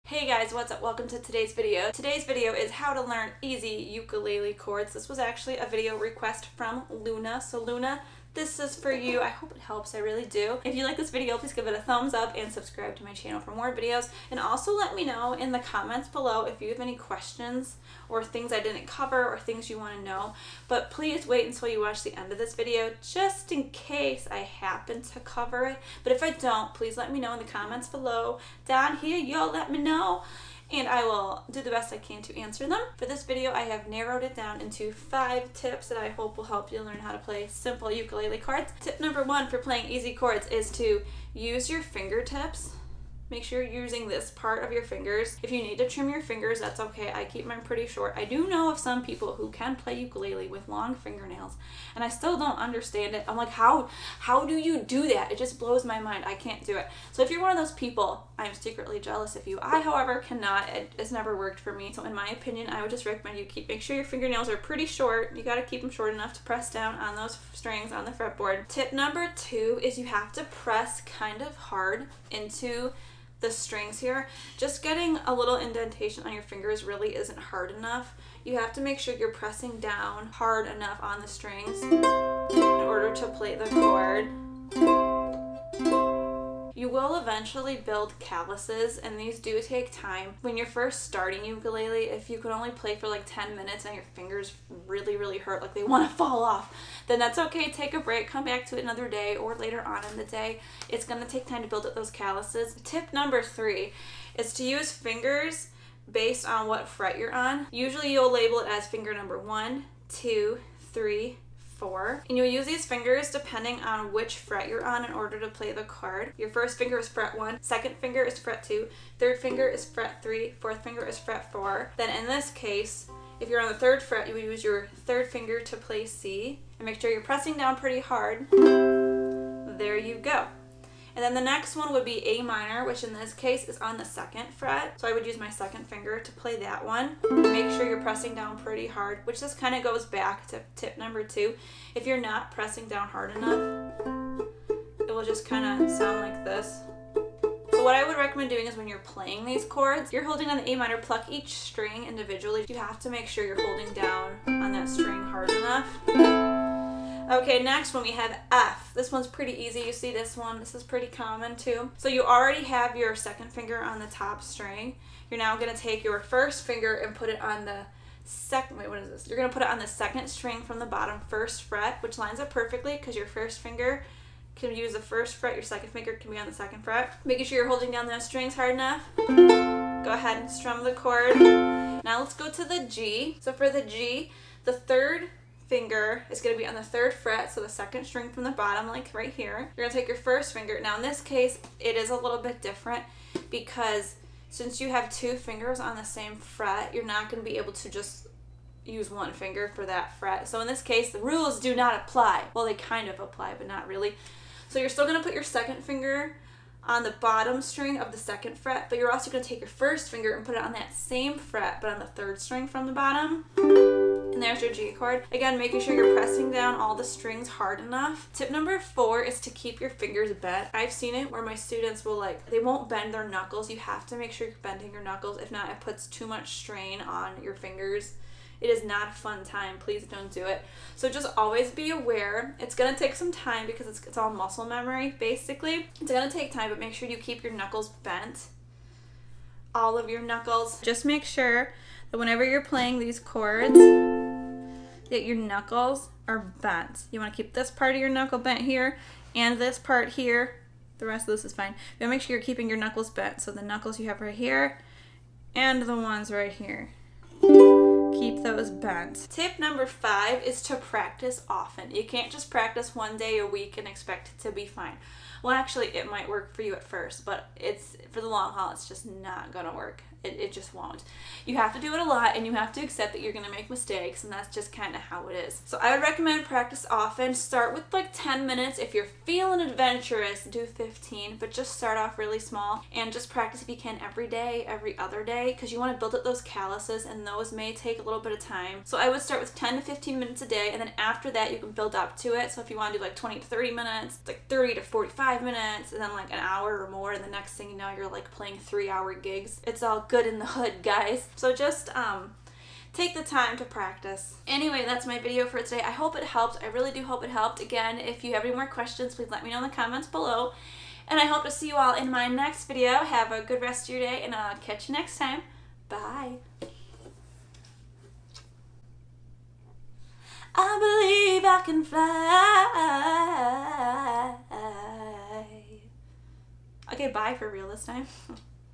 Hey guys, what's up? Welcome to today's video. Today's video is how to learn easy ukulele chords. This was actually a video request from Luna. So Luna, this is for you. I hope it helps. I really do. If you like this video, please give it a thumbs up and subscribe to my channel for more videos. And also let me know in the comments below if you have any questions or things I didn't cover or things you want to know. But please wait until you watch the end of this video just in case I happen to cover it. But if I don't, please let me know in the comments below. Down here, y'all let me know. And I will do the best I can to answer them. For this video, I have narrowed it down into 5 tips that I hope will help you learn how to play simple ukulele chords. Tip number 1 for playing easy chords is to use your fingertips. Make sure you're using this part of your fingers. If you need to trim your fingers, that's okay. I keep mine pretty short. I do know of some people who can play ukulele with long fingernails, and I still don't understand it. I'm like, how do you do that? It just blows my mind. I can't do it. So if you're one of those people, I'm secretly jealous of you. I, however, cannot. It's never worked for me. So in my opinion, I would just recommend you make sure your fingernails are pretty short. You gotta keep them short enough to press down on those strings on the fretboard. Tip number 2 is you have to press kind of hard into the strings here. Just getting a little indentation on your fingers really isn't hard enough. You have to make sure you're pressing down hard enough on the strings in order to play the chord. You will eventually build calluses, and these do take time. When you're first starting ukulele, if you can only play for like 10 minutes and your fingers really hurt, like they want to fall off, then that's okay. Take a break, come back to it another day or later on in the day. It's going to take time to build up those calluses. Tip number 3 is to use fingers based on what fret you're on. Usually you'll label it as finger number 1, 2, 3, 4. And you'll use these fingers depending on which fret you're on in order to play the chord. Your first finger is fret 1, second finger is fret 2, third finger is fret 3, fourth finger is fret 4. Then in this case, if you're on the 3rd fret, you would use your 3rd finger to play C. And make sure you're pressing down pretty hard. There you go. And then the next one would be A minor, which in this case is on the 2nd fret. So I would use my 2nd finger to play that one. Make sure you're pressing down pretty hard, which this kind of goes back to tip number 2. If you're not pressing down hard enough, it will just kind of sound like this. So what I would recommend doing is when you're playing these chords, you're holding on the A minor, pluck each string individually. You have to make sure you're holding down on that string hard enough. Okay, next one we have F. This one's pretty easy. You see this one. This is pretty common too. So you already have your 2nd finger on the top string. You're now going to take your 1st finger and put it on the second, wait, what is this? You're going to put it on the 2nd string from the bottom 1st fret, which lines up perfectly because your 1st finger can use the 1st fret, your 2nd finger can be on the 2nd fret. Making sure you're holding down those strings hard enough. Go ahead and strum the chord. Now let's go to the G. So for the G, the 3rd finger is going to be on the 3rd fret, so the 2nd string from the bottom, like right here. You're going to take your 1st finger. Now in this case, it is a little bit different because since you have 2 fingers on the same fret, you're not going to be able to just use 1 finger for that fret. So in this case, the rules do not apply. Well, they kind of apply, but not really. So you're still going to put your 2nd finger on the bottom string of the 2nd fret, but you're also going to take your 1st finger and put it on that same fret, but on the 3rd string from the bottom. And there's your G chord. Again, making sure you're pressing down all the strings hard enough. Tip number 4 is to keep your fingers bent. I've seen it where my students will they won't bend their knuckles. You have to make sure you're bending your knuckles. If not, it puts too much strain on your fingers. It is not a fun time. Please don't do it. So just always be aware. It's going to take some time because it's all muscle memory, basically. It's going to take time, but make sure you keep your knuckles bent. All of your knuckles. Just make sure that whenever you're playing these chords, that your knuckles are bent. You want to keep this part of your knuckle bent here and this part here. The rest of this is fine. You want to make sure you're keeping your knuckles bent. So the knuckles you have right here and the ones right here. Keep those bent. Tip number 5 is to practice often. You can't just practice one day a week and expect it to be fine. Well, actually, it might work for you at first, but for the long haul, it's just not gonna work. It just won't. You have to do it a lot, and you have to accept that you're gonna make mistakes, and that's just kind of how it is. So I would recommend practice often. Start with like 10 minutes. If you're feeling adventurous, do 15, but just start off really small and just practice if you can every day, every other day, because you want to build up those calluses, and those may take a little bit of time. So I would start with 10 to 15 minutes a day, and then after that, you can build up to it. So if you want to do like 20 to 30 minutes, like 30 to 45 5 minutes and then like an hour or more, and the next thing you know, you're like playing 3-hour gigs. It's all good in the hood, guys. So just take the time to practice. Anyway, that's my video for today. I hope it helped. I really do hope it helped. Again, if you have any more questions, please let me know in the comments below. And I hope to see you all in my next video. Have a good rest of your day, and I'll catch you next time. Bye. I believe I can fly. Okay, bye for real this time.